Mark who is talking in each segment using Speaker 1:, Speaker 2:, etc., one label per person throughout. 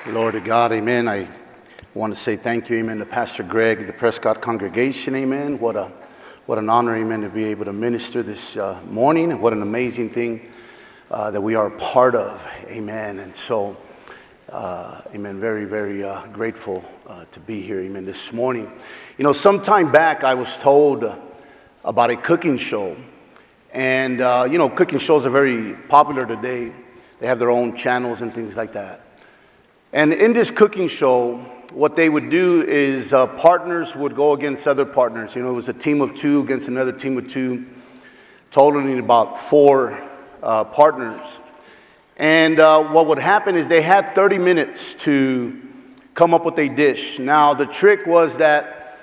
Speaker 1: Glory to God, amen. I want to say thank you, amen, to Pastor Greg, the Prescott congregation, amen. What an honor, amen, to be able to minister this morning. What an amazing thing that we are a part of, amen. And so, amen, very, very grateful to be here, amen, this morning. You know, some time back I was told about a cooking show. And, you know, cooking shows are very popular today. They have their own channels and things like that. And in this cooking show, what they would do is partners would go against other partners. You know, it was a team of two against another team of two, totaling about four partners. And what would happen is they had 30 minutes to come up with a dish. Now, the trick was that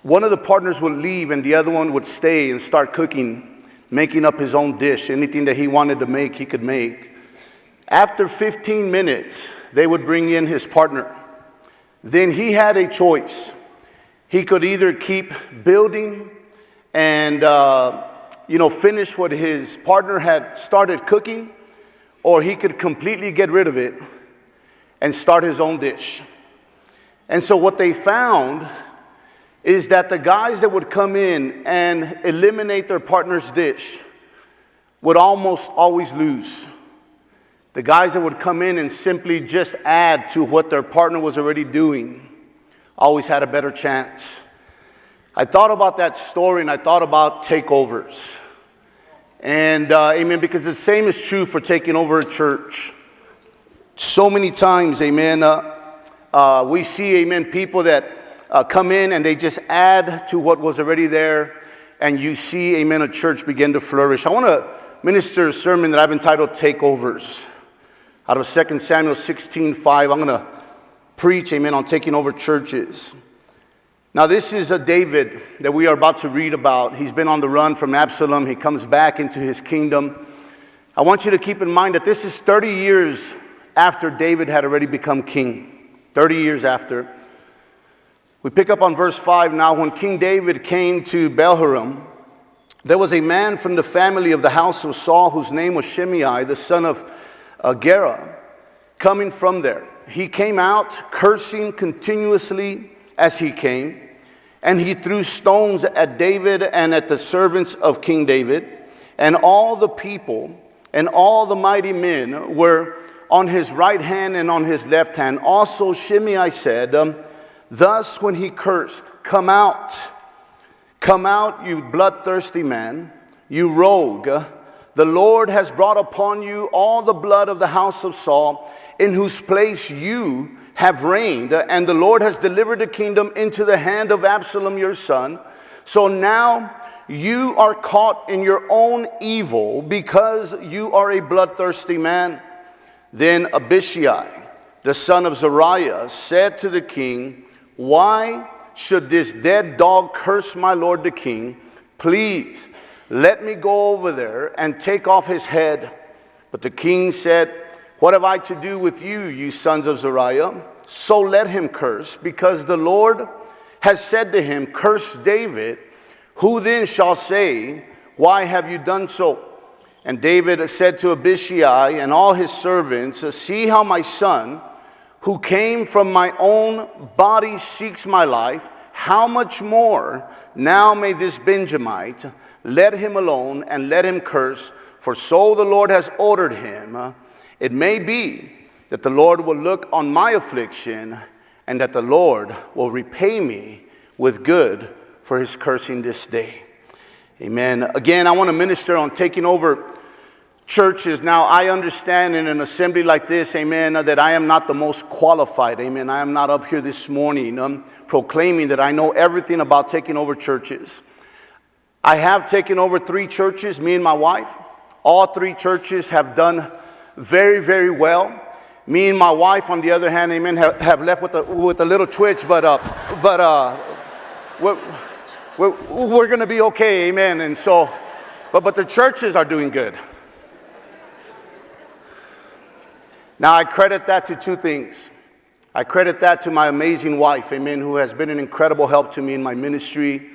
Speaker 1: one of the partners would leave and the other one would stay and start cooking, making up his own dish. Anything that he wanted to make, he could make. After 15 minutes, they would bring in his partner. Then he had a choice. He could either keep building and, finish what his partner had started cooking, or he could completely get rid of it and start his own dish. And so what they found is that the guys that would come in and eliminate their partner's dish would almost always lose. The guys that would come in and simply just add to what their partner was already doing always had a better chance. I thought about that story and I thought about takeovers. And, amen, because the same is true for taking over a church. So many times, amen, we see, amen, people that come in and they just add to what was already there. And you see, amen, a church begin to flourish. I want to minister a sermon that I've entitled Takeovers. Out of 2 Samuel 16:5, I'm going to preach, amen, on taking over churches. Now, this is a David that we are about to read about. He's been on the run from Absalom. He comes back into his kingdom. I want you to keep in mind that this is 30 years after David had already become king. 30 years after. We pick up on verse 5 now. When King David came to Baal-Haram, there was a man from the family of the house of Saul whose name was Shimei, the son of Gera, coming from there. He came out cursing continuously as he came, and he threw stones at David and at the servants of King David, and all the people and all the mighty men were on his right hand and on his left hand. Also Shimei said, thus when he cursed, come out, you bloodthirsty man, you rogue. The Lord has brought upon you all the blood of the house of Saul, in whose place you have reigned, and the Lord has delivered the kingdom into the hand of Absalom your son. So now you are caught in your own evil, because you are a bloodthirsty man. Then Abishai, the son of Zeruiah, said to the king, why should this dead dog curse my lord the king? Please, let me go over there and take off his head. But the king said, what have I to do with you, you sons of Zeruiah? So let him curse, because the Lord has said to him, curse David. Who then shall say, why have you done so? And David said to Abishai and all his servants, see how my son, who came from my own body, seeks my life. How much more now may this Benjamite let him alone and let him curse, for so the Lord has ordered him. It may be that the Lord will look on my affliction, and that the Lord will repay me with good for his cursing this day. Amen. Again, I want to minister on taking over churches. Now, I understand in an assembly like this, amen, that I am not the most qualified. Amen. I am not up here this morning proclaiming that I know everything about taking over churches. I have taken over 3 churches, me and my wife. All 3 churches have done very, very well. Me and my wife, on the other hand, amen, have left with a little twitch, but we're going to be okay, amen. And so, but the churches are doing good. Now, I credit that to 2 things. I credit that to my amazing wife, amen, who has been an incredible help to me in my ministry.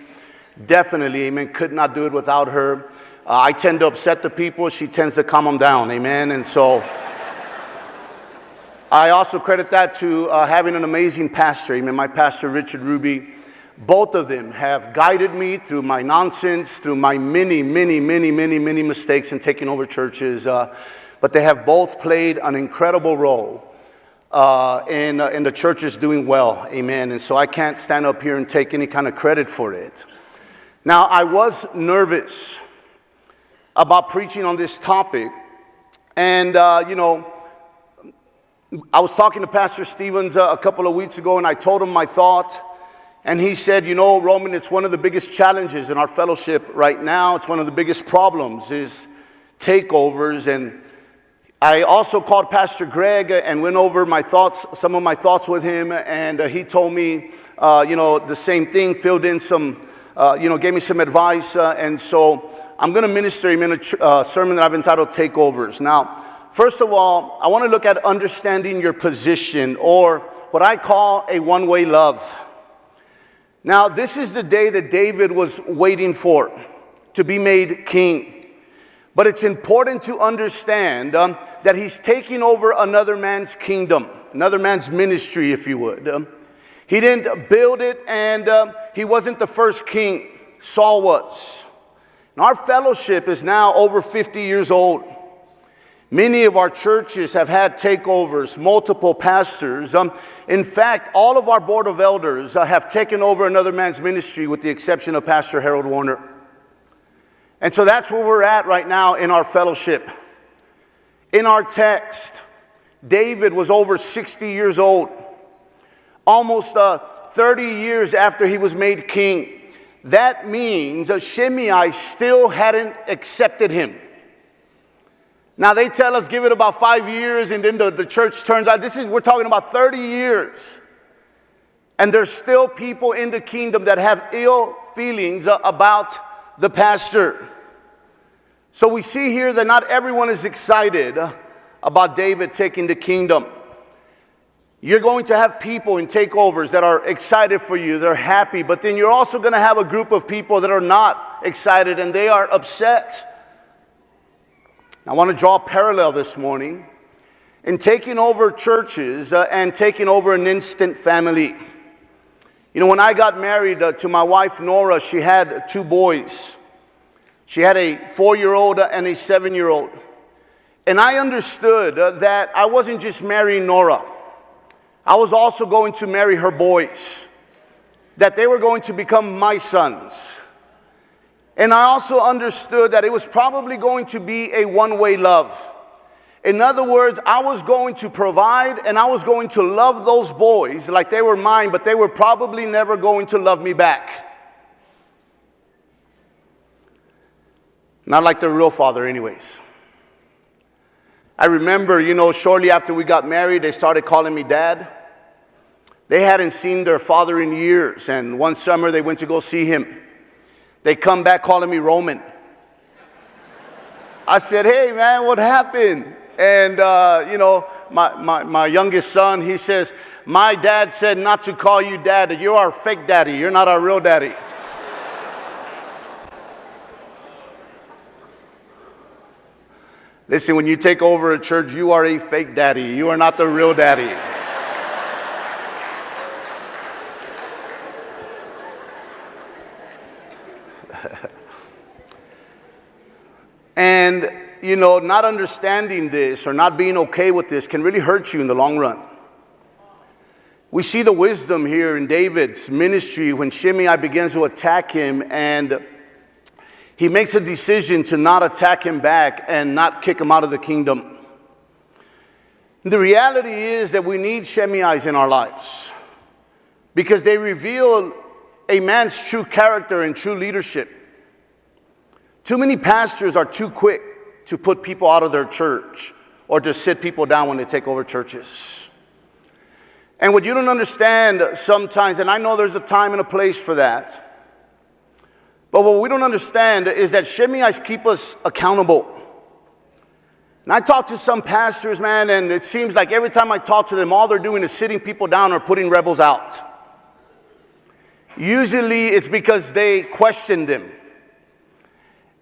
Speaker 1: Definitely, amen, could not do it without her. I tend to upset the people. She tends to calm them down, amen. And so I also credit that to having an amazing pastor. Amen. My pastor, Richard Ruby. Both of them have guided me through my nonsense, through my many mistakes in taking over churches. But they have both played an incredible role in the churches doing well. Amen. And so I can't stand up here and take any kind of credit for it. Now, I was nervous about preaching on this topic. And, I was talking to Pastor Stevens a couple of weeks ago, and I told him my thought. And he said, Roman, it's one of the biggest challenges in our fellowship right now. It's one of the biggest problems is takeovers. And I also called Pastor Greg and went over my thoughts, some of my thoughts with him. And he told me, the same thing, filled in some, gave me some advice. And so I'm going to minister him in a sermon that I've entitled Takeovers. Now, first of all, I want to look at understanding your position, or what I call a one-way love. Now, this is the day that David was waiting for, to be made king. But it's important to understand that he's taking over another man's kingdom, another man's ministry, if you would. He didn't build it, and he wasn't the first king. Saul was. And our fellowship is now over 50 years old. Many of our churches have had takeovers, multiple pastors. In fact, all of our board of elders have taken over another man's ministry with the exception of Pastor Harold Warner. And so that's where we're at right now in our fellowship. In our text, David was over 60 years old, almost 30 years after he was made king. That means Shimei still hadn't accepted him. Now they tell us give it about 5 years and then the church turns out. We're talking about 30 years. And there's still people in the kingdom that have ill feelings about the pastor. So we see here that not everyone is excited about David taking the kingdom. You're going to have people in takeovers that are excited for you. They're happy. But then you're also going to have a group of people that are not excited and they are upset. I want to draw a parallel this morning in taking over churches and taking over an instant family. When I got married to my wife, Nora, she had 2 boys. She had a 4-year-old and a 7-year-old. And I understood that I wasn't just marrying Nora. I was also going to marry her boys, that they were going to become my sons. And I also understood that it was probably going to be a one-way love. In other words, I was going to provide and I was going to love those boys like they were mine, but they were probably never going to love me back. Not like their real father anyways. I remember, shortly after we got married, they started calling me dad. They hadn't seen their father in years, and one summer they went to go see him. They come back calling me Roman. I said, hey, man, what happened? And, my youngest son, he says, my dad said not to call you dad. You're our fake daddy. You're not our real daddy. Listen, when you take over a church, you are a fake daddy. You are not the real daddy. And, not understanding this or not being okay with this can really hurt you in the long run. We see the wisdom here in David's ministry when Shimei begins to attack him, and he makes a decision to not attack him back and not kick him out of the kingdom. The reality is that we need Shimei's in our lives because they reveal a man's true character and true leadership. Too many pastors are too quick to put people out of their church or to sit people down when they take over churches. And what you don't understand sometimes, and I know there's a time and a place for that, but what we don't understand is that Shimei's keep us accountable. And I talk to some pastors, man, and it seems like every time I talk to them, all they're doing is sitting people down or putting rebels out. Usually it's because they question them.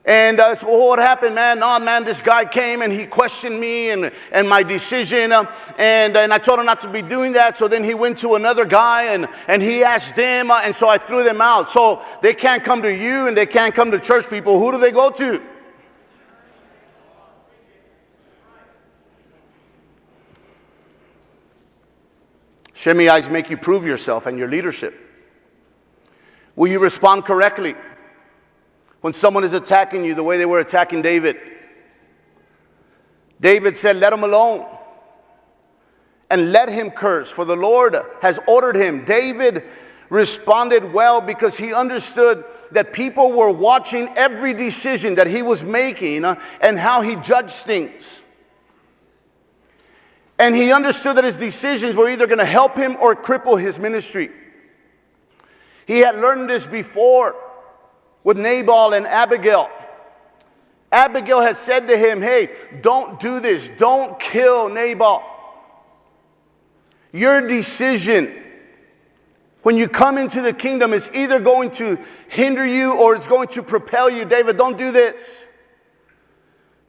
Speaker 1: And so what happened, man? No, man, this guy came and he questioned me and my decision. And I told him not to be doing that. So then he went to another guy and he asked them. And so I threw them out. So they can't come to you and they can't come to church people. Who do they go to? Shimeites make you prove yourself and your leadership. Will you respond correctly when someone is attacking you the way they were attacking David? David said, let him alone and let him curse, for the Lord has ordered him. David responded well because he understood that people were watching every decision that he was making and how he judged things. And he understood that his decisions were either going to help him or cripple his ministry. He had learned this before with Nabal and Abigail. Abigail had said to him, hey, don't do this. Don't kill Nabal. Your decision when you come into the kingdom is either going to hinder you or it's going to propel you. David, don't do this.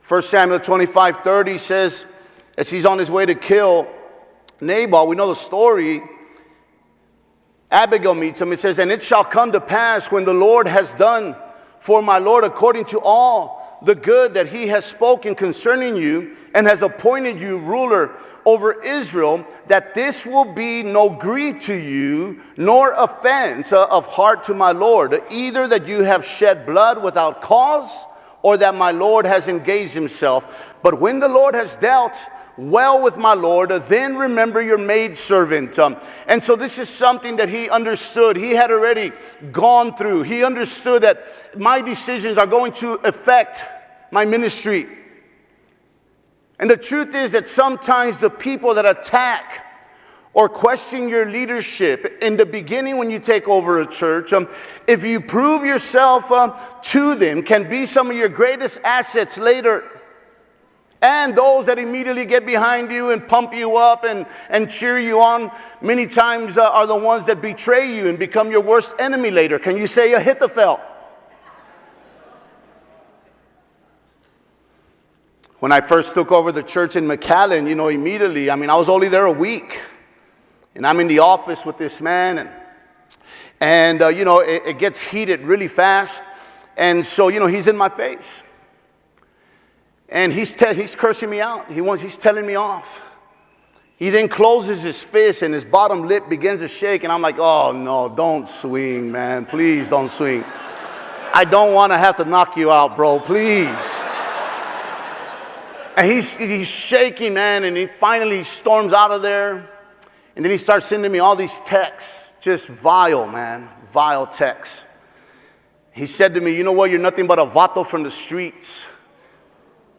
Speaker 1: 1 Samuel 25:30 says, as he's on his way to kill Nabal, we know the story. Abigail meets him. It says, and it shall come to pass when the Lord has done for my Lord according to all the good that he has spoken concerning you and has appointed you ruler over Israel, that this will be no grief to you, nor offense of heart to my Lord, either that you have shed blood without cause, or that my Lord has engaged himself. But when the Lord has dealt well with my Lord, then remember your maidservant. And so this is something that he understood. He had already gone through. He understood that my decisions are going to affect my ministry. And the truth is that sometimes the people that attack or question your leadership in the beginning when you take over a church, if you prove yourself to them, can be some of your greatest assets later. And those that immediately get behind you and pump you up and cheer you on, many times are the ones that betray you and become your worst enemy later. Can you say Ahithophel? When I first took over the church in McAllen, immediately, I was only there a week. And I'm in the office with this man. And it gets heated really fast. And so, he's in my face. And he's cursing me out. He's telling me off. He then closes his fist and his bottom lip begins to shake. And I'm like, oh, no, don't swing, man. Please don't swing. I don't want to have to knock you out, bro. Please. And he's shaking, man. And he finally storms out of there. And then he starts sending me all these texts. Just vile, man. Vile texts. He said to me, you know what? You're nothing but a vato from the streets.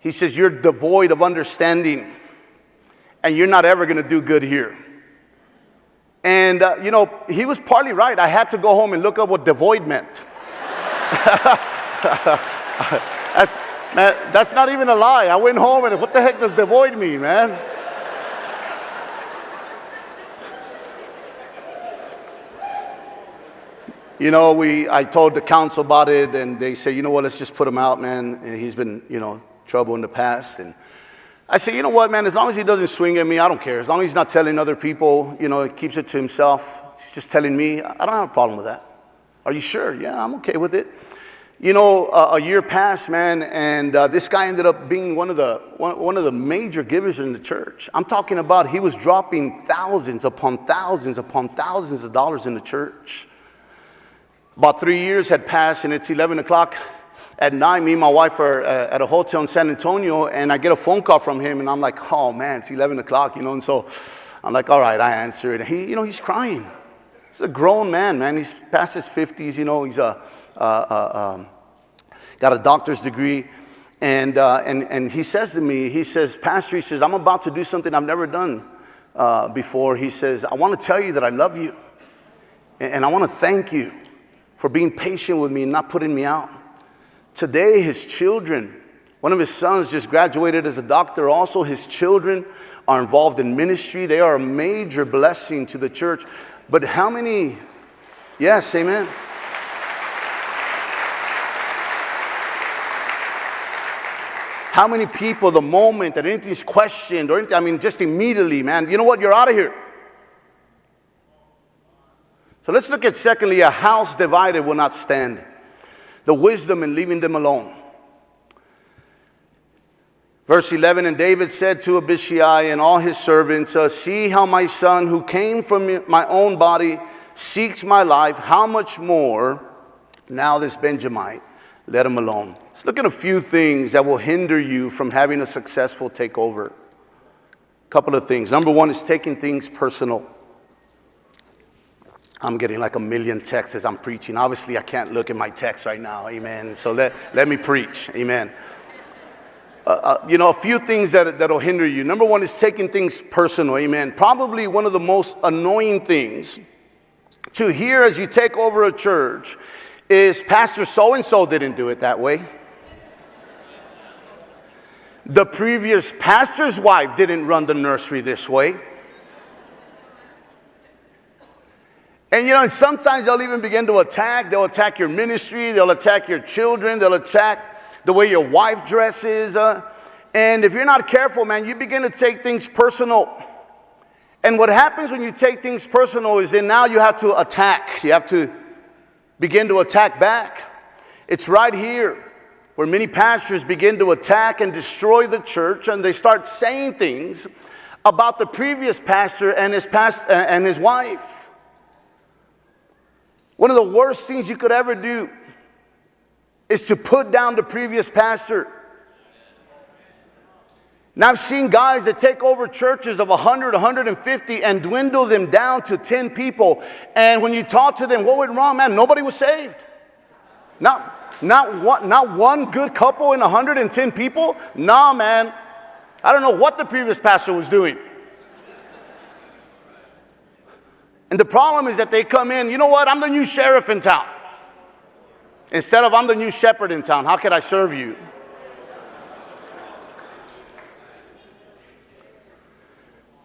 Speaker 1: He says, you're devoid of understanding, and you're not ever going to do good here. And, he was partly right. I had to go home and look up what devoid meant. That's not even a lie. I went home and what the heck does devoid mean, man? I told the council about it, and they said, you know what, let's just put him out, man. And he's been, trouble in the past. And I said, you know what, man, as long as he doesn't swing at me, I don't care. As long as he's not telling other people, he keeps it to himself. He's just telling me, I don't have a problem with that. Are you sure? Yeah, I'm okay with it. A year passed, man, and this guy ended up being one of the major givers in the church. I'm talking about he was dropping thousands upon thousands upon thousands of dollars in the church. About 3 years had passed, and it's 11 o'clock at night. Me and my wife are at a hotel in San Antonio, and I get a phone call from him, and I'm like, oh, man, it's 11 o'clock, and so I'm like, all right, I answer it. And he, he's crying. He's a grown man. He's past his 50s, he's got a doctor's degree, and he says to me, he says, Pastor, I'm about to do something I've never done before. He says, I want to tell you that I love you, and I want to thank you for being patient with me and not putting me out. Today, his children, one of his sons just graduated as a doctor. Also, his children are involved in ministry. They are a major blessing to the church. But how many? Yes, amen. How many people, the moment that anything's questioned or anything, I mean, just immediately, man, you know what? You're out of here. So let's look at secondly, a house divided will not stand. The wisdom in leaving them alone. Verse 11, and David said to Abishai and all his servants, see how my son who came from my own body seeks my life. How much more now this Benjamite? Let him alone. Let's look at a few things that will hinder you from having a successful takeover. A couple of things. Number one is taking things personal. I'm getting like a million texts as I'm preaching. Obviously, I can't look at my text right now. Amen. So let me preach. Amen. A few things that'll hinder you. Number one is taking things personal. Amen. Probably one of the most annoying things to hear as you take over a church is Pastor so-and-so didn't do it that way. The previous pastor's wife didn't run the nursery this way. And sometimes they'll even begin to attack. They'll attack your ministry. They'll attack your children. They'll attack the way your wife dresses. And if you're not careful, man, you begin to take things personal. And what happens when you take things personal is then now you have to attack. You have to begin to attack back. It's right here where many pastors begin to attack and destroy the church, and they start saying things about the previous pastor and his wife. One of the worst things you could ever do is to put down the previous pastor. Now, I've seen guys that take over churches of 100, 150 and dwindle them down to 10 people. And when you talk to them, what went wrong, man? Nobody was saved. Not one good couple in 110 people? Nah, man. I don't know what the previous pastor was doing. And the problem is that they come in, you know what? I'm the new sheriff in town. Instead of I'm the new shepherd in town. How can I serve you?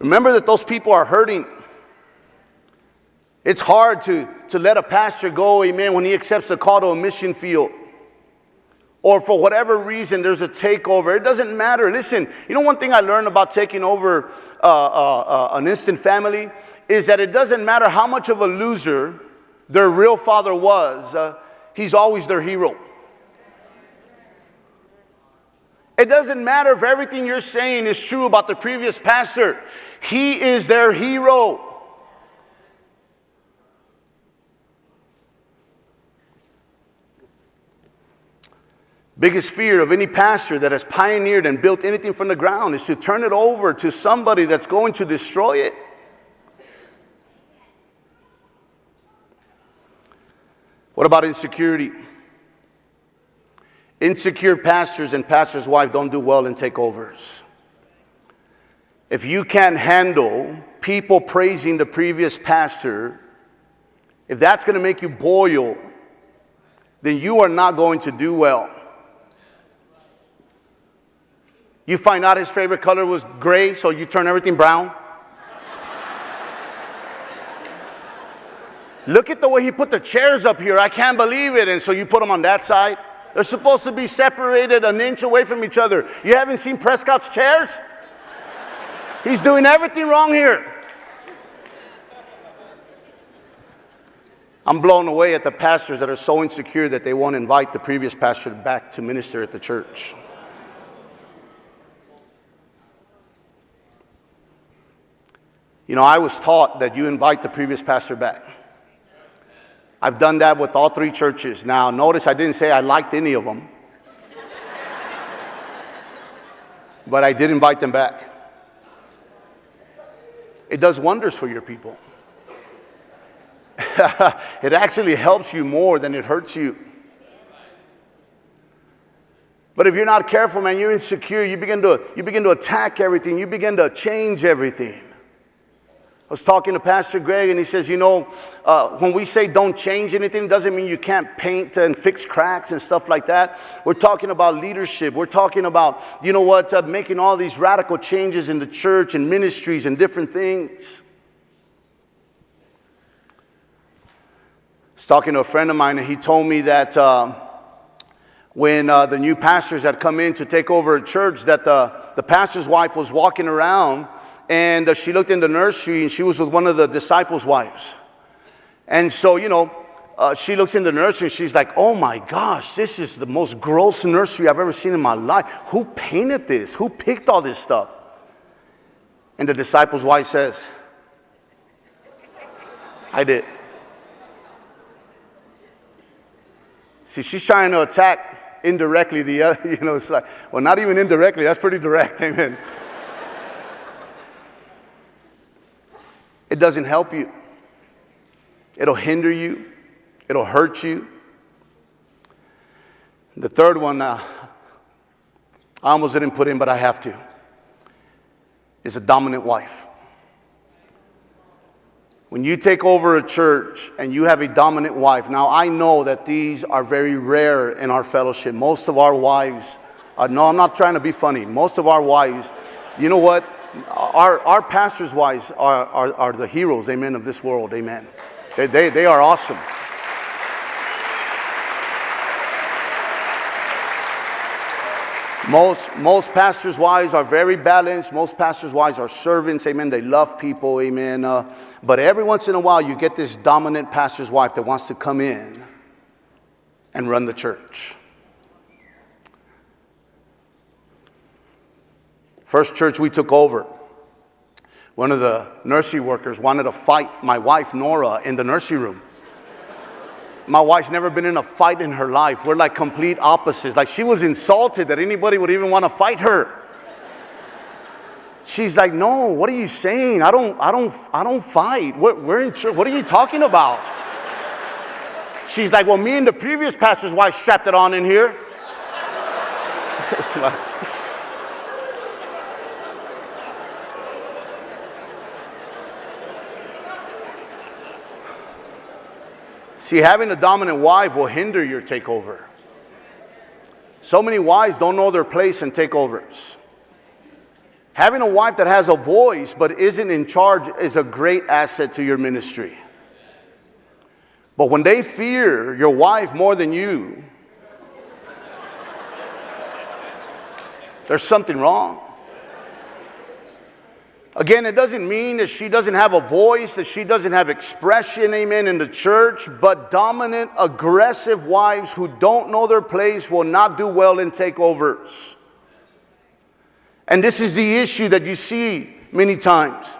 Speaker 1: Remember that those people are hurting. It's hard to let a pastor go, amen, when he accepts the call to a mission field. Or for whatever reason, there's a takeover. It doesn't matter. Listen, one thing I learned about taking over an instant family is that it doesn't matter how much of a loser their real father was. He's always their hero. It doesn't matter if everything you're saying is true about the previous pastor. He is their hero. Biggest fear of any pastor that has pioneered and built anything from the ground is to turn it over to somebody that's going to destroy it. What about insecurity? Insecure pastors and pastors' wives don't do well in takeovers. If you can't handle people praising the previous pastor, if that's going to make you boil, then you are not going to do well. You find out his favorite color was gray, so you turn everything brown. Look at the way he put the chairs up here. I can't believe it. And so you put them on that side. They're supposed to be separated an inch away from each other. You haven't seen Prescott's chairs? He's doing everything wrong here. I'm blown away at the pastors that are so insecure that they won't invite the previous pastor back to minister at the church. I was taught that you invite the previous pastor back. I've done that with all three churches. Now, notice I didn't say I liked any of them. But I did invite them back. It does wonders for your people. It actually helps you more than it hurts you. But if you're not careful, man, you're insecure. You begin to attack everything. You begin to change everything. I was talking to Pastor Greg, and he says, when we say don't change anything, it doesn't mean you can't paint and fix cracks and stuff like that. We're talking about leadership. We're talking about, making all these radical changes in the church and ministries and different things. I was talking to a friend of mine, and he told me that when the new pastors had come in to take over a church, that the pastor's wife was walking around, and she looked in the nursery, and she was with one of the disciples' wives. And so, she looks in the nursery, and she's like, oh my gosh, this is the most gross nursery I've ever seen in my life. Who painted this? Who picked all this stuff? And the disciple's wife says, I did. See, she's trying to attack indirectly the other, it's like, well, not even indirectly, that's pretty direct, amen. It doesn't help you. It'll hinder you. It'll hurt you. The third one, I almost didn't put in, but I have to, is a dominant wife. When you take over a church and you have a dominant wife, now I know that these are very rare in our fellowship. Most of our wives, no, I'm not trying to be funny. Most of our wives, you know what? Our pastors' wives are the heroes, amen, of this world, amen. They are awesome. Most pastors' wives are very balanced. Most pastors' wives are servants, amen. They love people, amen. But every once in a while, you get this dominant pastor's wife that wants to come in and run the church. First church we took over, one of the nursery workers wanted to fight my wife, Nora, in the nursery room. My wife's never been in a fight in her life. We're like complete opposites. Like, she was insulted that anybody would even want to fight her. She's like, no, what are you saying? I don't fight. We're in church. What are you talking about? She's like, well, me and the previous pastor's wife strapped it on in here. It's like, see, having a dominant wife will hinder your takeover. So many wives don't know their place in takeovers. Having a wife that has a voice but isn't in charge is a great asset to your ministry. But when they fear your wife more than you, there's something wrong. Again, it doesn't mean that she doesn't have a voice, that she doesn't have expression, amen, in the church, but dominant, aggressive wives who don't know their place will not do well in takeovers. And this is the issue that you see many times,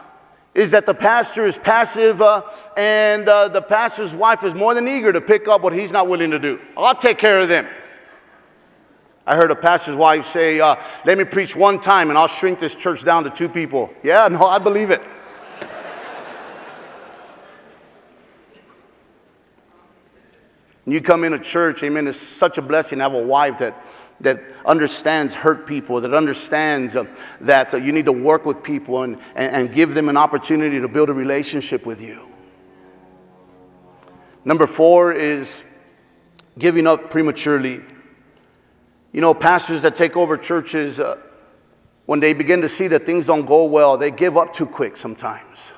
Speaker 1: is that the pastor is passive and the pastor's wife is more than eager to pick up what he's not willing to do. I'll take care of them. I heard a pastor's wife say, let me preach one time and I'll shrink this church down to 2 people. Yeah, no, I believe it. You come in a church, amen, it's such a blessing to have a wife that understands hurt people, that understands that you need to work with people and give them an opportunity to build a relationship with you. Number 4 is giving up prematurely. You know, pastors that take over churches, when they begin to see that things don't go well, they give up too quick sometimes.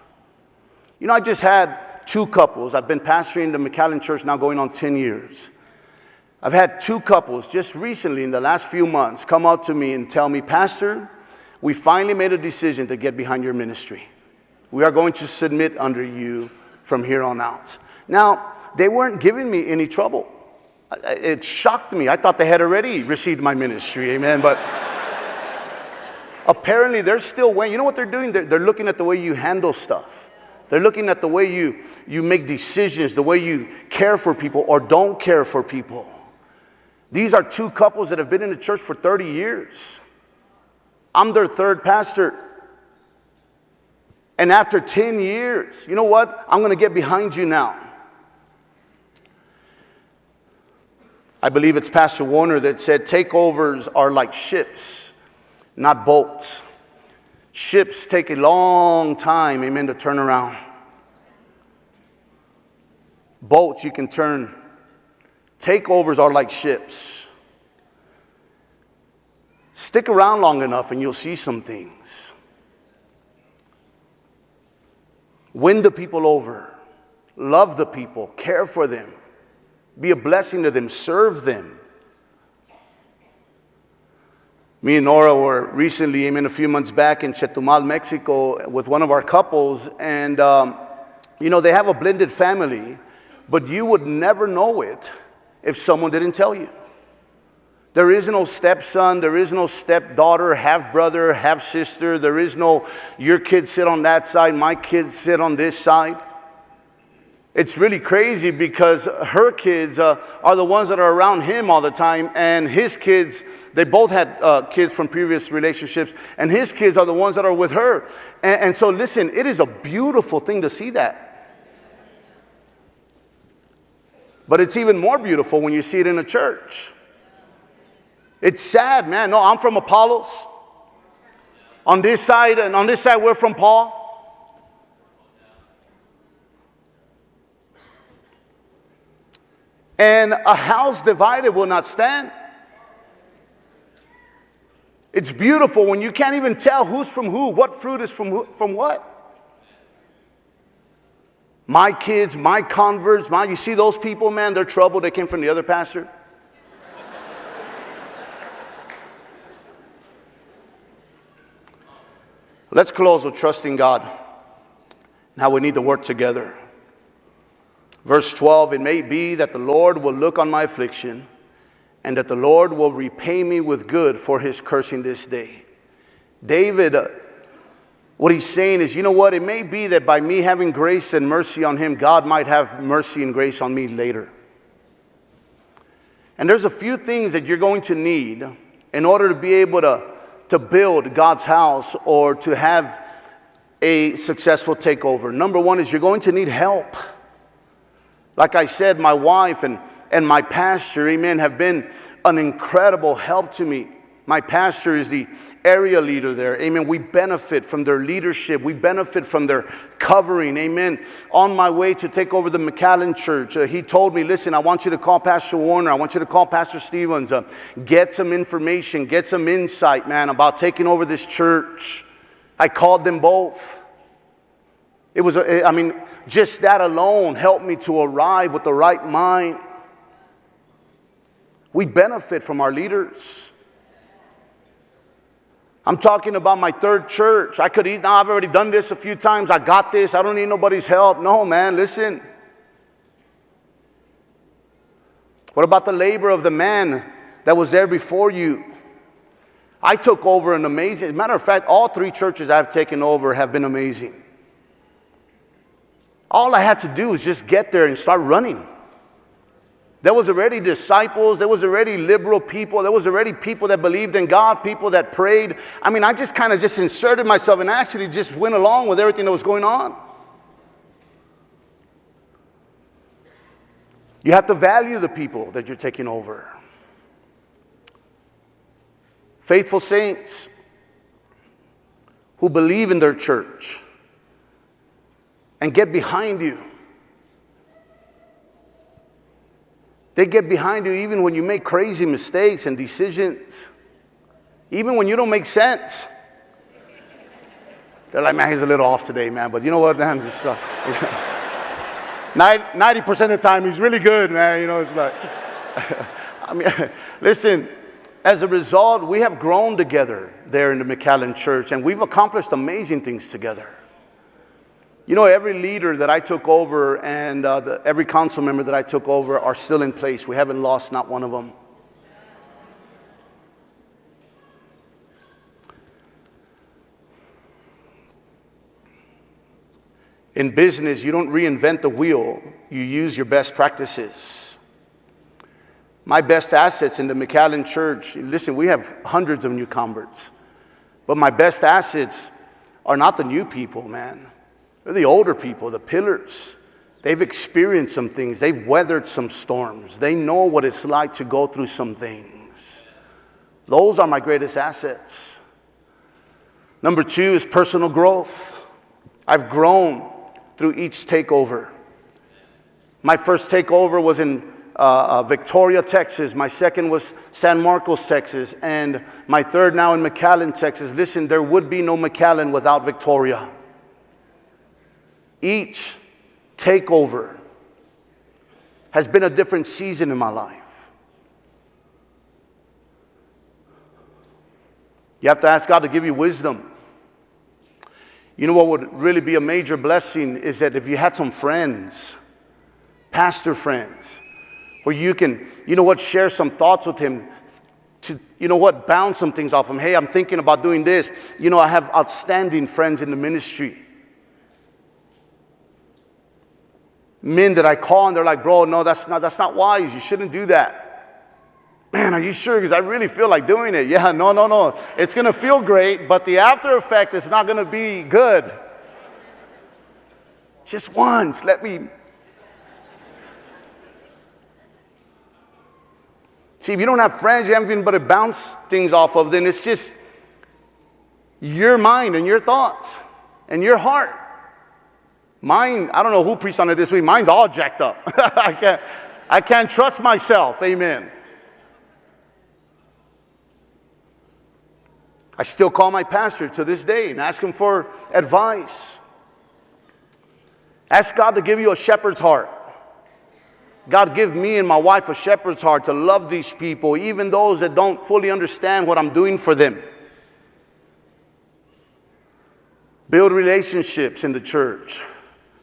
Speaker 1: You know, I just had 2 couples. I've been pastoring the McAllen Church now going on 10 years. I've had 2 couples just recently in the last few months come up to me and tell me, Pastor, we finally made a decision to get behind your ministry. We are going to submit under you from here on out. Now, they weren't giving me any trouble. It shocked me. I thought they had already received my ministry, amen. But apparently they're still waiting. You know what they're doing? They're looking at the way you handle stuff. They're looking at the way you make decisions, the way you care for people or don't care for people. These are 2 couples that have been in the church for 30 years. I'm their 3rd pastor. And after 10 years, you know what? I'm going to get behind you now. I believe it's Pastor Warner that said takeovers are like ships, not boats. Ships take a long time, amen, to turn around. Boats you can turn. Takeovers are like ships. Stick around long enough and you'll see some things. Win the people over. Love the people. Care for them. Be a blessing to them. Serve them. Me and Nora were recently, a few months back in Chetumal, Mexico, with one of our couples, and they have a blended family, but you would never know it if someone didn't tell you. There is no stepson, there is no stepdaughter, half brother, half sister. There is no, your kids sit on that side, my kids sit on this side. It's really crazy because her kids are the ones that are around him all the time, and his kids, they both had kids from previous relationships, and his kids are the ones that are with her. And so listen, it is a beautiful thing to see that. But it's even more beautiful when you see it in a church. It's sad, man. No, I'm from Apollos. On this side, and on this side, we're from Paul. And a house divided will not stand. It's beautiful when you can't even tell who's from who, what fruit is from what. My kids, my converts, you see those people, man, they're trouble. They came from the other pastor. Let's close with trusting God and how we need to work together. Verse 12, it may be that the Lord will look on my affliction and that the Lord will repay me with good for his cursing this day. David, what he's saying is, you know what? It may be that by me having grace and mercy on him, God might have mercy and grace on me later. And there's a few things that you're going to need in order to be able to build God's house or to have a successful takeover. Number one is you're going to need help. Like I said, my wife and my pastor, amen, have been an incredible help to me. My pastor is the area leader there, amen. We benefit from their leadership. We benefit from their covering, amen. On my way to take over the McAllen church, he told me, listen, I want you to call Pastor Warner. I want you to call Pastor Stevens. Get some information, get some insight, man, about taking over this church. I called them both. It was, just that alone helped me to arrive with the right mind. We benefit from our leaders. I'm talking about my third church. I've already done this a few times. I got this. I don't need nobody's help. No, man, listen. What about the labor of the man that was there before you? I took over an amazing, as a matter of fact, all three churches I've taken over have been amazing. All I had to do was just get there and start running. There was already disciples. There was already liberal people. There was already people that believed in God, people that prayed. I just kind of just inserted myself and actually just went along with everything that was going on. You have to value the people that you're taking over. Faithful saints who believe in their church and get behind you. They get behind you even when you make crazy mistakes and decisions. Even when you don't make sense. They're like, man, he's a little off today, man. But you know what, man? Just 90% of the time, he's really good, man. It's like, listen, as a result, we have grown together there in the McAllen church, and we've accomplished amazing things together. Every leader that I took over and every council member that I took over are still in place. We haven't lost not one of them. In business, you don't reinvent the wheel. You use your best practices. My best assets in the McAllen church, listen, we have hundreds of new converts. But my best assets are not the new people, man. They're the older people, the pillars. They've experienced some things. They've weathered some storms. They know what it's like to go through some things. Those are my greatest assets. Number two is personal growth. I've grown through each takeover. My first takeover was in Victoria, Texas. My second was San Marcos, Texas. And my third now in McAllen, Texas. Listen, there would be no McAllen without Victoria. Each takeover has been a different season in my life. You have to ask God to give you wisdom. You know what would really be a major blessing is that if you had some friends, pastor friends, where you can, share some thoughts with him to, bounce some things off him. Hey, I'm thinking about doing this. I have outstanding friends in the ministry. Men that I call and they're like, bro, no, that's not wise. You shouldn't do that. Man, are you sure? Because I really feel like doing it. Yeah, no. It's going to feel great, but the after effect is not going to be good. Just once, let me. See, if you don't have friends, you haven't even but to bounce things off of, then it's just your mind and your thoughts and your heart. Mine, I don't know who preached on it this week. Mine's all jacked up. I can't trust myself. Amen. I still call my pastor to this day and ask him for advice. Ask God to give you a shepherd's heart. God, give me and my wife a shepherd's heart to love these people, even those that don't fully understand what I'm doing for them. Build relationships in the church.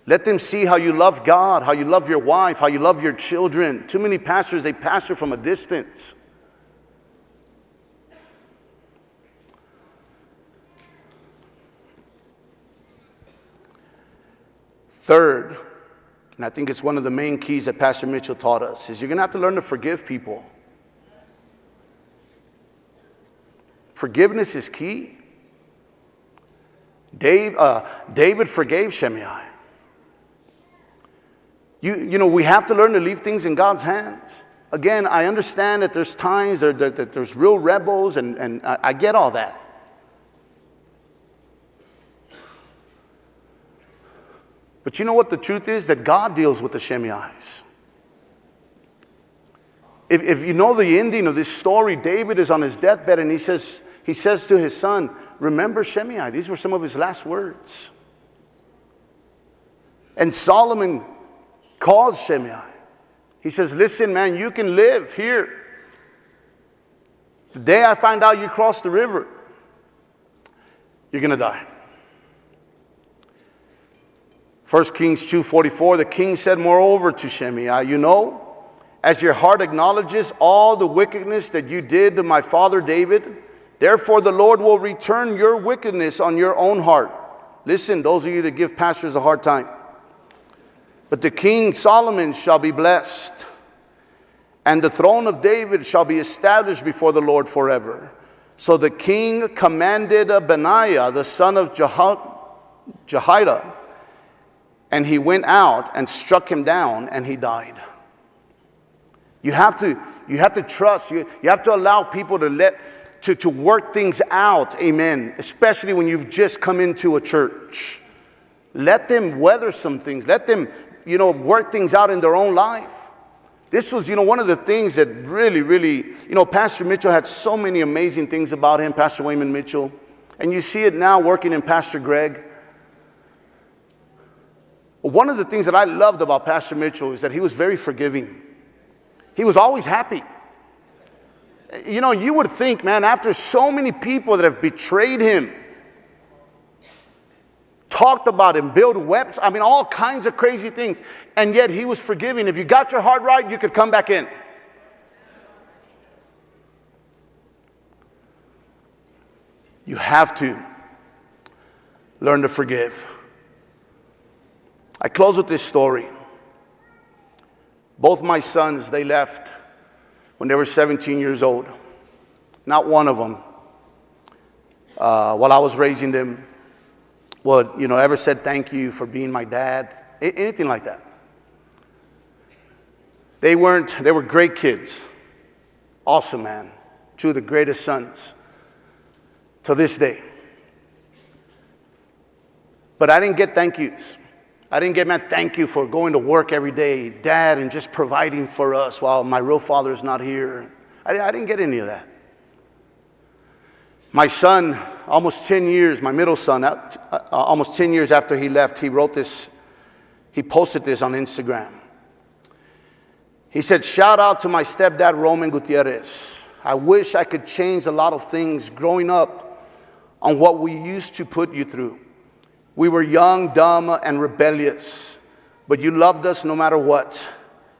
Speaker 1: Let them see how you love God, how you love your wife, how you love your children. Too many pastors, they pastor from a distance. Third, and I think it's one of the main keys that Pastor Mitchell taught us, is you're going to have to learn to forgive people. Forgiveness is key. David forgave Shimei. We have to learn to leave things in God's hands. Again, I understand that there's times that there's real rebels, and I get all that. But you know what the truth is? That God deals with the Shimei's. If you know the ending of this story, David is on his deathbed and he says to his son, remember Shimei. These were some of his last words. And Solomon calls Shimei. He says, listen, man, you can live here. The day I find out you crossed the river, you're going to die. 1 Kings 2:44, the king said moreover to Shimei, as your heart acknowledges all the wickedness that you did to my father David, therefore the Lord will return your wickedness on your own heart. Listen, those of you that give pastors a hard time. But the king Solomon shall be blessed, and the throne of David shall be established before the Lord forever. So the king commanded Benaiah, the son of Jehoiada, and he went out and struck him down, and he died. You have to trust. You have to allow people to work things out. Amen. Especially when you've just come into a church. Let them weather some things. Let them, work things out in their own life. This was, one of the things that really, Pastor Mitchell had so many amazing things about him, Pastor Wayman Mitchell. And you see it now working in Pastor Greg. One of the things that I loved about Pastor Mitchell is that he was very forgiving. He was always happy. You would think, man, after so many people that have betrayed him, talked about him, built webs, all kinds of crazy things, and yet he was forgiving. If you got your heart right, you could come back in. You have to learn to forgive. I close with this story. Both my sons, they left when they were 17 years old. Not one of them, while I was raising them, ever said thank you for being my dad, anything like that. They were great kids. Awesome, man. Two of the greatest sons to this day. But I didn't get thank yous. I didn't get, man, thank you for going to work every day, Dad, and just providing for us while my real father is not here. I didn't get any of that. My son, almost 10 years, my middle son, almost 10 years after he left, he wrote this, he posted this on Instagram. He said, shout out to my stepdad, Roman Gutierrez. I wish I could change a lot of things. Growing up, on what we used to put you through. We were young, dumb, and rebellious, but you loved us no matter what.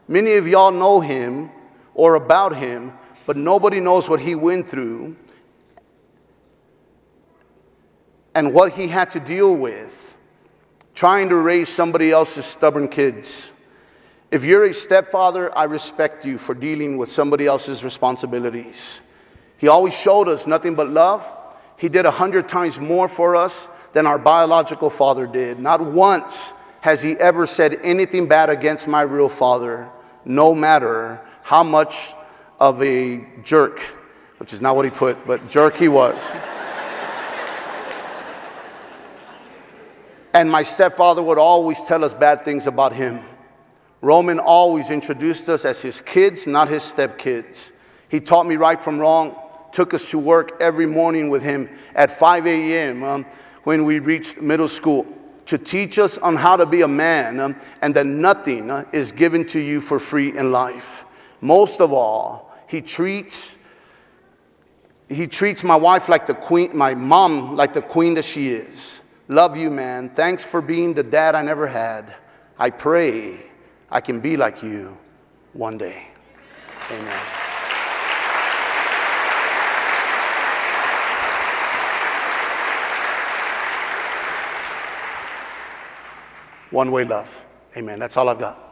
Speaker 1: Many of y'all know him or about him, but nobody knows what he went through and what he had to deal with trying to raise somebody else's stubborn kids. If you're a stepfather, I respect you for dealing with somebody else's responsibilities. He always showed us nothing but love. He did 100 times more for us than our biological father did. Not once has he ever said anything bad against my real father, no matter how much of a jerk, which is not what he put, but jerk he was. And my stepfather would always tell us bad things about him. Roman always introduced us as his kids, not his stepkids. He taught me right from wrong, took us to work every morning with him at 5 a.m. When we reached middle school to teach us on how to be a man and that nothing is given to you for free in life. Most of all, he treats my wife like the queen, my mom like the queen that she is. Love you, man. Thanks for being the dad I never had. I pray I can be like you one day. Amen. One-way love. Amen. That's all I've got.